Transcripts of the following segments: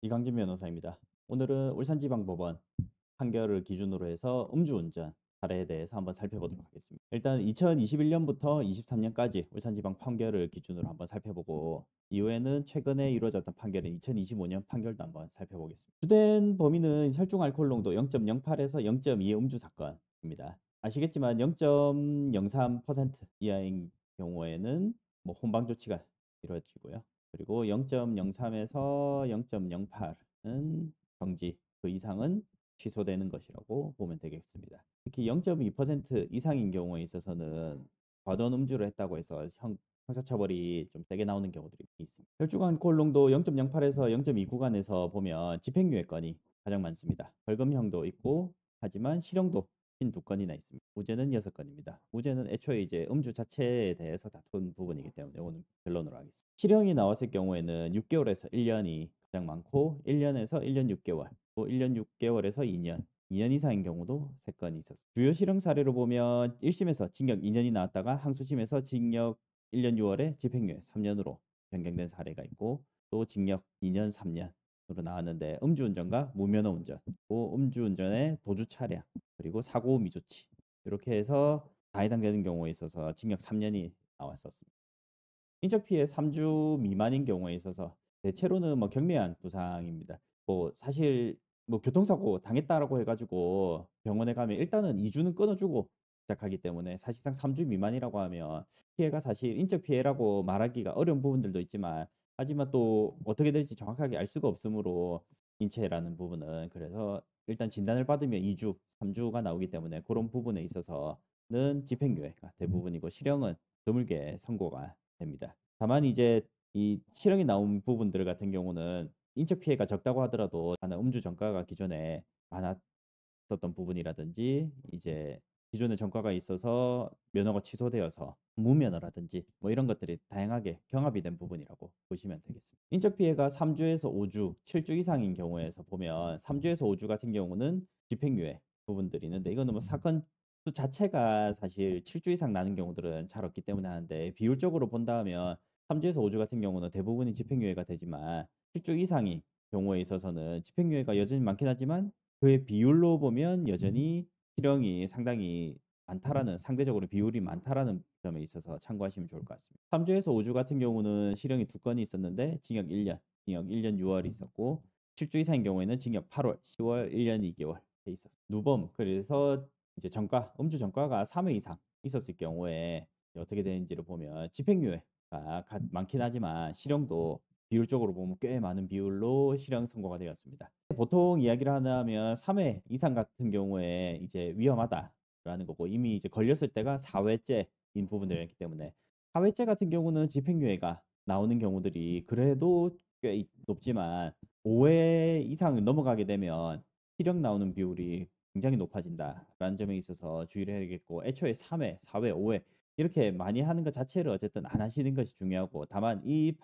이강진 변호사입니다. 오늘은 울산지방법원 판결을 기준으로 해서 음주운전 사례에 대해서 한번 살펴보도록 하겠습니다. 일단 2021년부터 23년까지 울산지방 판결을 기준으로 한번 살펴보고 이후에는 최근에 이루어졌던 판결인 2025년 판결도 한번 살펴보겠습니다. 주된 범위는 혈중 알코올 농도 0.08에서 0.2의 음주 사건입니다. 아시겠지만 0.03% 이하인 경우에는 뭐 혼방 조치가 이루어지고요. 그리고 0.03에서 0.08은 정지, 그 이상은 취소되는 것이라고 보면 되겠습니다. 특히 0.2% 이상인 경우에 있어서는 과도한 음주를 했다고 해서 형사처벌이 좀 세게 나오는 경우들이 있습니다. 혈중 알코올 농도 0.08에서 0.2 구간에서 보면 집행유예 건이 가장 많습니다. 벌금형도 있고 하지만 실형도 52건이나 있습니다. 무죄는 6건입니다. 무죄는 애초에 이제 음주 자체에 대해서 다툰 부분이기 때문에 이거는 변론으로 하겠습니다. 실형이 나왔을 경우에는 6개월에서 1년이 가장 많고 1년에서 1년 6개월, 또 1년 6개월에서 2년, 2년 이상인 경우도 3건이 있었습니다. 주요 실형 사례로 보면 1심에서 징역 2년이 나왔다가 항소심에서 징역 1년 6월에 집행유예 3년으로 변경된 사례가 있고 또 징역 2년 3년으로 나왔는데 음주운전과 무면허 운전, 또 음주운전의 도주 차량, 그리고 사고 미조치 이렇게 해서 다 해당되는 경우에 있어서 징역 3년이 나왔었습니다. 인적 피해 3주 미만인 경우에 있어서 대체로는 뭐 경미한 부상입니다. 뭐 사실 뭐 교통사고 당했다라고 해가지고 병원에 가면 일단은 2주는 끊어주고 시작하기 때문에 사실상 3주 미만이라고 하면 피해가 사실 인적 피해라고 말하기가 어려운 부분들도 있지만 하지만 또 어떻게 될지 정확하게 알 수가 없으므로 인체라는 부분은 그래서 일단 진단을 받으면 2주, 3주가 나오기 때문에 그런 부분에 있어서는 집행유예가 대부분이고 실형은 드물게 선고가 됩니다. 다만 이제 이 실형이 나온 부분들 같은 경우는 인적 피해가 적다고 하더라도 하나 음주 전과가 기존에 많았었던 부분이라든지 이제 기존에 전과가 있어서 면허가 취소되어서 무면허라든지 뭐 이런 것들이 다양하게 경합이 된 부분이라고 보시면 되겠습니다. 인적 피해가 3주에서 5주, 7주 이상인 경우에서 보면 3주에서 5주 같은 경우는 집행유예 부분들이 있는데 이거는 뭐 사건 수 자체가 사실 7주 이상 나는 경우들은 잘 없기 때문에 하는데 비율적으로 본다면 3주에서 5주 같은 경우는 대부분이 집행유예가 되지만 7주 이상의 경우에 있어서는 집행유예가 여전히 많긴 하지만 그의 비율로 보면 여전히 실형이 상당히 많다라는 상대적으로 비율이 많다라는 점에 있어서 참고하시면 좋을 것 같습니다. 3주에서 5주 같은 경우는 실형이 2건이 있었는데 징역 1년, 징역 1년 6월이 있었고 7주 이상인 경우에는 징역 8월, 10월, 1년 2개월 돼 있었어요. 누범 그래서 이제 전과, 음주 전과가 3회 이상 있었을 경우에 어떻게 되는지를 보면 집행유예가 많긴 하지만 실형도 비율적으로 보면 꽤 많은 비율로 실형 선고가 되었습니다. 보통 이야기를 하면 3회 이상 같은 경우에 이제 위험하다라는 거고 이미 이제 걸렸을 때가 4회째인 부분들이기 때문에 4회째 같은 경우는 집행유예가 나오는 경우들이 그래도 꽤 높지만 5회 이상 넘어가게 되면 실형 나오는 비율이 굉장히 높아진다라는 점에 있어서 주의를 해야겠고 애초에 3회, 4회, 5회 이렇게 많이 하는 것 자체를 어쨌든 안 하시는 것이 중요하고 다만 이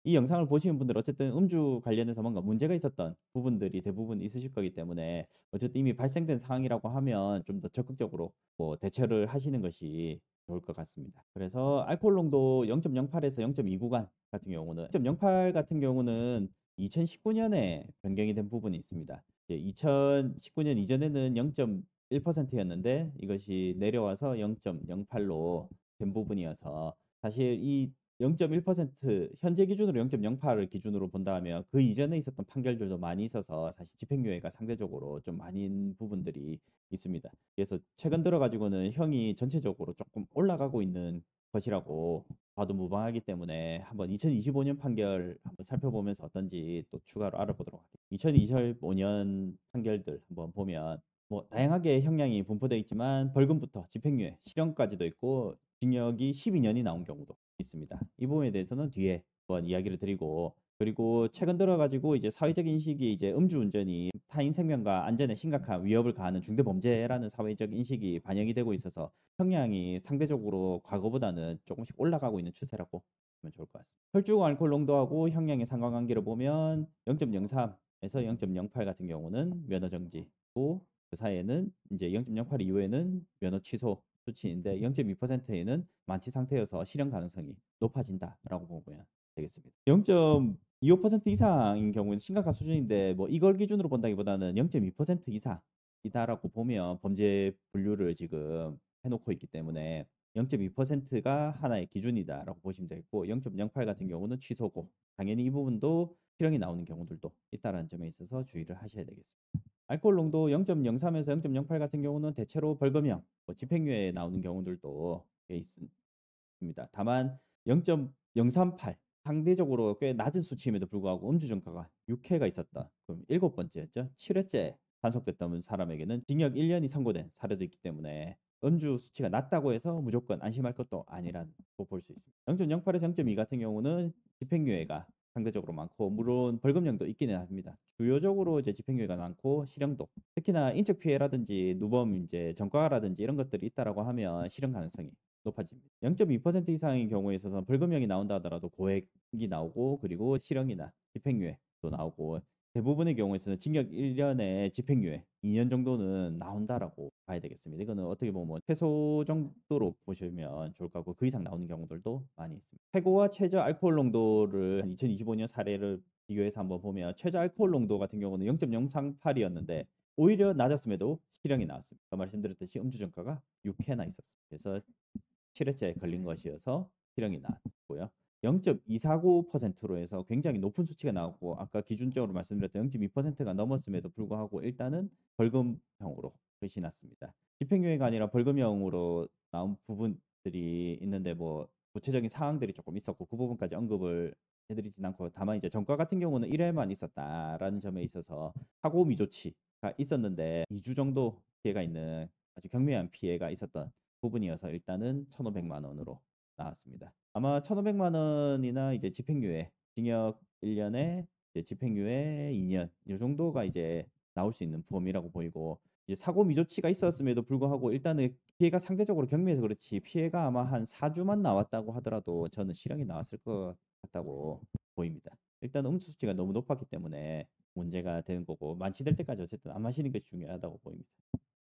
영상을 보시는 분들 어쨌든 음주 관련해서 뭔가 문제가 있었던 부분들이 대부분 있으실 거기 때문에 어쨌든 이미 발생된 상황이라고 하면 좀 더 적극적으로 뭐 대처를 하시는 것이 좋을 것 같습니다. 그래서 알코올 농도 0.08에서 0.2 구간 같은 경우는 0.08 같은 경우는 2019년에 변경이 된 부분이 있습니다. 2019년 이전에는 0.1%였는데 이것이 내려와서 0.08로 된 부분이어서 사실 이 0.1% 현재 기준으로 0.08을 기준으로 본다면 그 이전에 있었던 판결들도 많이 있어서 사실 집행유예가 상대적으로 좀 많은 부분들이 있습니다. 그래서 최근 들어 가지고는 형이 전체적으로 조금 올라가고 있는 것이라고 봐도 무방하기 때문에 한번 2025년 판결 한번 살펴보면서 어떤지 또 추가로 알아보도록 하겠습니다. 2025년 판결들 한번 보면 뭐 다양하게 형량이 분포되어 있지만 벌금부터 집행유예, 실형까지도 있고 징역이 12년이 나온 경우도 있습니다. 이 부분에 대해서는 뒤에 한번 이야기를 드리고 그리고 최근 들어 가지고 이제 사회적 인식이 이제 음주운전이 타인 생명과 안전에 심각한 위협을 가하는 중대범죄라는 사회적 인식이 반영이 되고 있어서 형량이 상대적으로 과거보다는 조금씩 올라가고 있는 추세라고 보면 좋을 것 같습니다. 혈중 알코올 농도하고 형량의 상관관계를 보면 0.03에서 0.08 같은 경우는 면허 정지고 그 사이에는 이제 0.08 이후에는 면허 취소 수치인데 0.2%에는 만취 상태여서 실형 가능성이 높아진다라고 보고요. 되겠습니다. 0.25% 이상인 경우에는 심각한 수준인데 뭐 이걸 기준으로 본다기보다는 0.2% 이상이다라고 보면 범죄 분류를 지금 해 놓고 있기 때문에 0.2%가 하나의 기준이다라고 보시면 되겠고 0.08 같은 경우는 취소고 당연히 이 부분도 실형이 나오는 경우들도 있다라는 점에 있어서 주의를 하셔야 되겠습니다. 알코올 농도 0.03에서 0.08 같은 경우는 대체로 벌금형, 뭐 집행유예 나오는 경우들도 꽤 있습니다. 다만 0.038 상대적으로 꽤 낮은 수치임에도 불구하고 음주 전과가 6회가 있었다. 그럼 일곱 번째였죠. 7회째 단속됐던 사람에게는 징역 1년이 선고된 사례도 있기 때문에 음주 수치가 낮다고 해서 무조건 안심할 것도 아니라고 볼 수 있습니다. 0.08에서 0.2 같은 경우는 집행유예가 상대적으로 많고 물론 벌금형도 있기는 합니다. 주요적으로 이제 집행유예가 많고 실형도 특히나 인적 피해라든지 누범 이제 전과라든지 이런 것들이 있다라고 하면 실형 가능성이 높아집니다. 0.2% 이상인 경우에 있어서는 벌금형이 나온다 하더라도 고액이 나오고 그리고 실형이나 집행유예도 나오고 대부분의 경우에서는 징역 1년에 집행유예 2년 정도는 나온다라고 봐야 되겠습니다. 이거는 어떻게 보면 최소 정도로 보시면 좋을 것 같고 그 이상 나오는 경우들도 많이 있습니다. 최고와 최저 알코올 농도를 2025년 사례를 비교해서 한번 보면 최저 알코올 농도 같은 경우는 0.038이었는데 오히려 낮았음에도 실형이 나왔습니다. 아까 말씀드렸듯이 음주 전과가 6회나 있었습니다. 그래서 7회째 걸린 것이어서 실형이 나왔고요. 0.249%로 해서 굉장히 높은 수치가 나왔고 아까 기준적으로 말씀드렸던 0.2%가 넘었음에도 불구하고 일단은 벌금형으로 끝이 났습니다. 집행유예가 아니라 벌금형으로 나온 부분들이 있는데 뭐 구체적인 사항들이 조금 있었고 그 부분까지 언급을 해드리진 않고 다만 이제 전과 같은 경우는 1회만 있었다라는 점에 있어서 사고 미조치가 있었는데 2주 정도 피해가 있는 아주 경미한 피해가 있었던 부분이어서 일단은 1,500만 원으로 나왔습니다. 아마 1,500만 원이나 이제 집행유예, 징역 1년에 이제 집행유예 2년 이 정도가 이제 나올 수 있는 범위라고 보이고 이제 사고 미조치가 있었음에도 불구하고 일단은 피해가 상대적으로 경미해서 그렇지 피해가 아마 한 4주만 나왔다고 하더라도 저는 실형이 나왔을 것 같다고 보입니다. 일단 음주 수치가 너무 높았기 때문에 문제가 되는 거고 만취될 때까지 어쨌든 안 마시는 게 중요하다고 보입니다.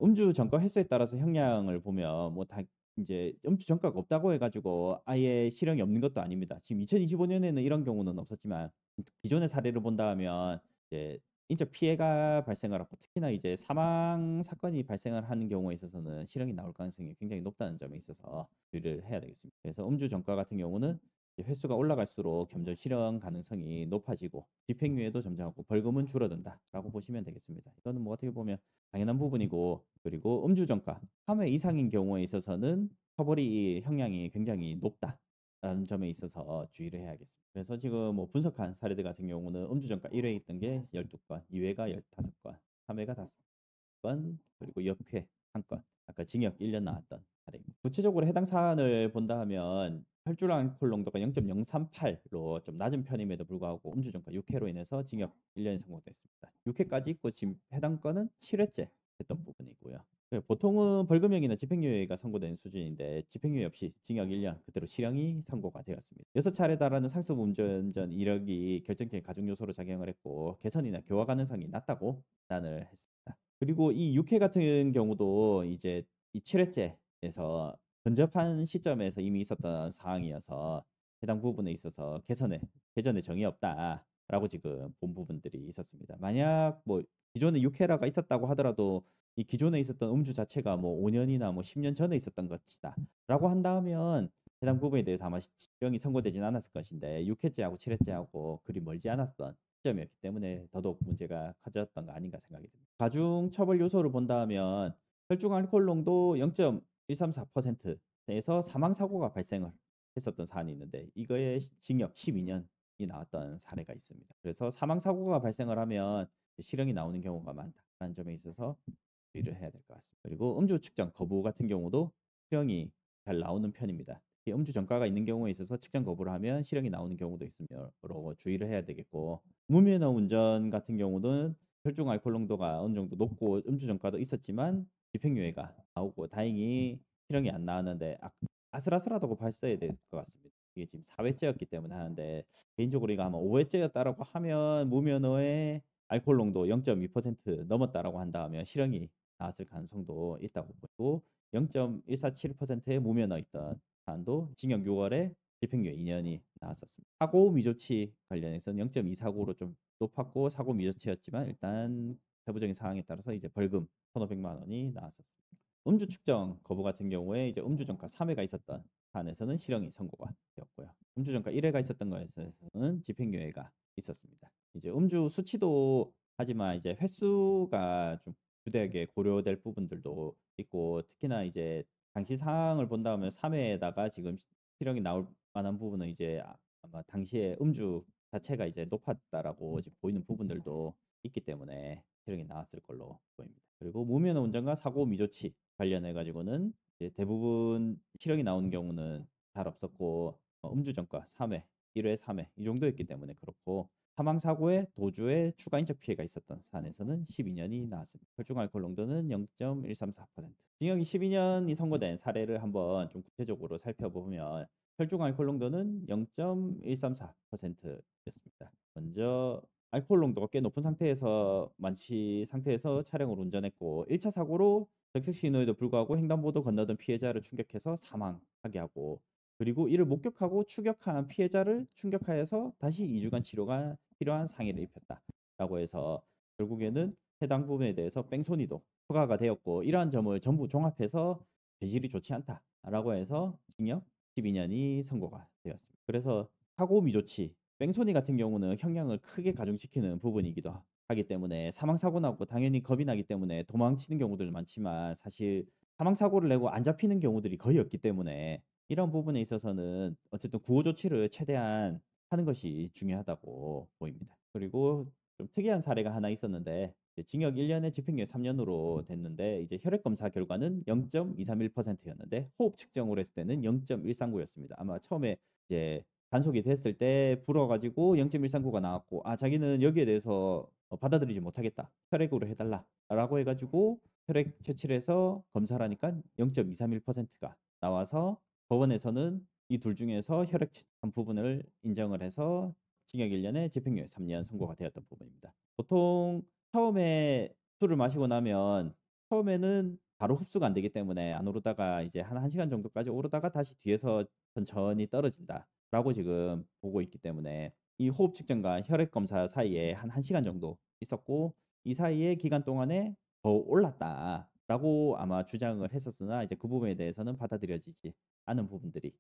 음주 전과 횟수에 따라서 형량을 보면 뭐 다 이제 음주 전과가 없다고 해 가지고 아예 실형이 없는 것도 아닙니다. 지금 2025년에는 이런 경우는 없었지만 기존의 사례를 본다 하면 이제 인적 피해가 발생을 하고 특히나 이제 사망 사건이 발생을 하는 경우에 있어서는 실형이 나올 가능성이 굉장히 높다는 점에 있어서 주의를 해야 되겠습니다. 그래서 음주 전과 같은 경우는 이제 횟수가 올라갈수록 점점 실형 가능성이 높아지고 집행유예도 점점 하고 벌금은 줄어든다라고 보시면 되겠습니다. 이거는 뭐 어떻게 보면 당연한 부분이고 그리고 음주 전과 3회 이상인 경우에 있어서는 처벌이 형량이 굉장히 높다라는 점에 있어서 주의를 해야겠습니다. 그래서 지금 뭐 분석한 사례들 같은 경우는 음주 전과 1회 있던 게 12건, 2회가 15건, 3회가 5건, 그리고 역회 1건. 아까 징역 1년 나왔던 사례입니다. 구체적으로 해당 사안을 본다 하면 혈중 알코올 농도가 0.038로 좀 낮은 편임에도 불구하고 음주 전과 6회로 인해서 징역 1년이 선고됐습니다. 6회까지 있고 지금 해당 건은 7회째 했던 부분이고요. 보통은 벌금형이나 집행유예가 선고된 수준인데 집행유예 없이 징역 1년 그대로 실형이 선고가 되었습니다. 6차례 달하는 상습 운전전 이력이 결정적인 가중 요소로 작용을 했고 개선이나 교화 가능성이 낮다고 판단을 했습니다. 그리고 이 6회 같은 경우도 이제 이 7회째에서 근접한 시점에서 이미 있었던 사항이어서 해당 부분에 있어서 개전에 정이 없다라고 지금 본 부분들이 있었습니다. 만약 뭐 기존에 6회라가 있었다고 하더라도 이 기존에 있었던 음주 자체가 뭐 5년이나 뭐 10년 전에 있었던 것이다라고 한다면 해당 부분에 대해서 아마 실형이 선고되진 않았을 것인데 6회째하고 7회째하고 그리 멀지 않았던 시점이었기 때문에 더더욱 문제가 커졌던 거 아닌가 생각이 듭니다. 가중 처벌 요소를 본다면 혈중 알코올 농도 0.134%에서 사망 사고가 발생을 했었던 사안이 있는데 이거에 징역 12년이 나왔던 사례가 있습니다. 그래서 사망 사고가 발생을 하면 실형이 나오는 경우가 많다라는 점에 있어서 주의를 해야 될 것 같습니다. 그리고 음주 측정 거부 같은 경우도 실형이 잘 나오는 편입니다. 특히 음주 전과가 있는 경우에 있어서 측정 거부를 하면 실형이 나오는 경우도 있으므로 주의를 해야 되겠고 무면허 운전 같은 경우는 혈중 알코올 농도가 어느 정도 높고 음주 전과도 있었지만 집행유예가 나오고 다행히 실형이 안 나왔는데 아슬아슬하다고 봤어야 될 것 같습니다. 이게 지금 4회째였기 때문에 하는데 개인적으로 이거 아마 5회째였다라고 하면 무면허의 알코올 농도 0.2% 넘었다라고 한다면 실형이 나왔을 가능성도 있다고 보고 0.147%의 무면허 있던 사안도 징역 6월에 집행유예 2년이 나왔었습니다. 사고 미조치 관련해서는 0.249로 좀 높았고 사고 미조치였지만 일단 세부적인 사항에 따라서 이제 벌금 1,500만 원이 나왔었습니다. 음주 측정 거부 같은 경우에 이제 음주 전과 3회가 있었던 사안에서는 실형이 선고가 되었고요. 음주 전과 1회가 있었던 것에서는 집행유예가 있었습니다. 이제 음주 수치도 하지만 이제 횟수가 좀 주되게 고려될 부분들도 있고 특히나 이제 당시 상황을 본다면 3회에다가 지금 실형이 나올 만한 부분은 이제 아마 당시에 음주 자체가 이제 높았다라고 지금 보이는 부분들도 있기 때문에 실형이 나왔을 걸로 보입니다. 그리고 무면허 운전과 사고 미조치 관련해 가지고는 이제 대부분 실형이 나오는 경우는 잘 없었고 음주 전과 3회, 1회, 3회 이 정도였기 때문에 그렇고 사망 사고에 도주에 추가 인적 피해가 있었던 사안에서는 12년이 나왔습니다. 혈중 알코올 농도는 0.134%. 징역이 12년이 선고된 사례를 한번 좀 구체적으로 살펴보면 혈중 알코올 농도는 0.134%였습니다. 먼저 알코올 농도가 꽤 높은 상태에서 만취 상태에서 차량을 운전했고 1차 사고로 적색 신호에도 불구하고 횡단보도 건너던 피해자를 충격해서 사망하게 하고 그리고 이를 목격하고 추격한 피해자를 충격하여서 다시 2주간 치료가 필요한 상해를 입혔다라고 해서 결국에는 해당 부분에 대해서 뺑소니도 추가가 되었고 이러한 점을 전부 종합해서 죄질이 좋지 않다라고 해서 징역 12년이 선고가 되었습니다. 그래서 사고 미조치, 뺑소니 같은 경우는 형량을 크게 가중시키는 부분이기도 하기 때문에 사망 사고 나고 당연히 겁이 나기 때문에 도망치는 경우들 많지만 사실 사망 사고를 내고 안 잡히는 경우들이 거의 없기 때문에 이런 부분에 있어서는 어쨌든 구호 조치를 최대한 하는 것이 중요하다고 보입니다. 그리고 좀 특이한 사례가 하나 있었는데 징역 1년에 집행유예 3년으로 됐는데 이제 혈액 검사 결과는 0.231%였는데 호흡 측정으로 했을 때는 0.139였습니다. 아마 처음에 이제 단속이 됐을 때 불어가지고 0.139가 나왔고 아 자기는 여기에 대해서 받아들이지 못하겠다. 혈액으로 해달라라고 해가지고 혈액 채취를 해서 검사를 하니까 0.231%가 나와서 법원에서는 이 둘 중에서 혈액 채취한 부분을 인정을 해서 징역 1년에 집행유예 3년 선고가 되었던 부분입니다. 보통 처음에 술을 마시고 나면 처음에는 바로 흡수가 안 되기 때문에 안 오르다가 이제 한 1시간 정도까지 오르다가 다시 뒤에서 천천히 떨어진다라고 지금 보고 있기 때문에 이 호흡 측정과 혈액 검사 사이에 한 1시간 정도 있었고 이 사이에 기간 동안에 더 올랐다라고 아마 주장을 했었으나 이제 그 부분에 대해서는 받아들여지지 않은 부분들이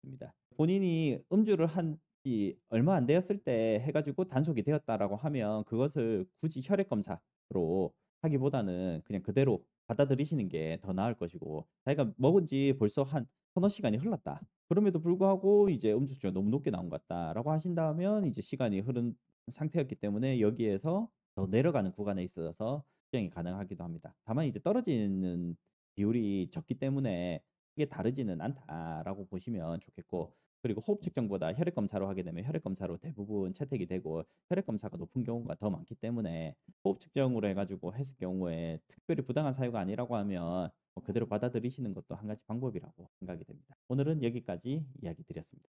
있습니다. 본인이 음주를 한 지 얼마 안 되었을 때 해 가지고 단속이 되었다라고 하면 그것을 굳이 혈액 검사로 하기보다는 그냥 그대로 받아들이시는 게 더 나을 것이고 자기가 먹은 지 벌써 한 서너 시간이 흘렀다. 그럼에도 불구하고 이제 음주 수치가 너무 높게 나온 것 같다라고 하신다면 이제 시간이 흐른 상태였기 때문에 여기에서 더 내려가는 구간에 있어서 수정이 가능하기도 합니다. 다만 이제 떨어지는 비율이 적기 때문에 크게 다르지는 않다라고 보시면 좋겠고 그리고 호흡 측정보다 혈액 검사로 하게 되면 혈액 검사로 대부분 채택이 되고 혈액 검사가 높은 경우가 더 많기 때문에 호흡 측정으로 해 가지고 했을 경우에 특별히 부당한 사유가 아니라고 하면 그대로 받아들이시는 것도 한 가지 방법이라고 생각이 됩니다. 오늘은 여기까지 이야기 드렸습니다.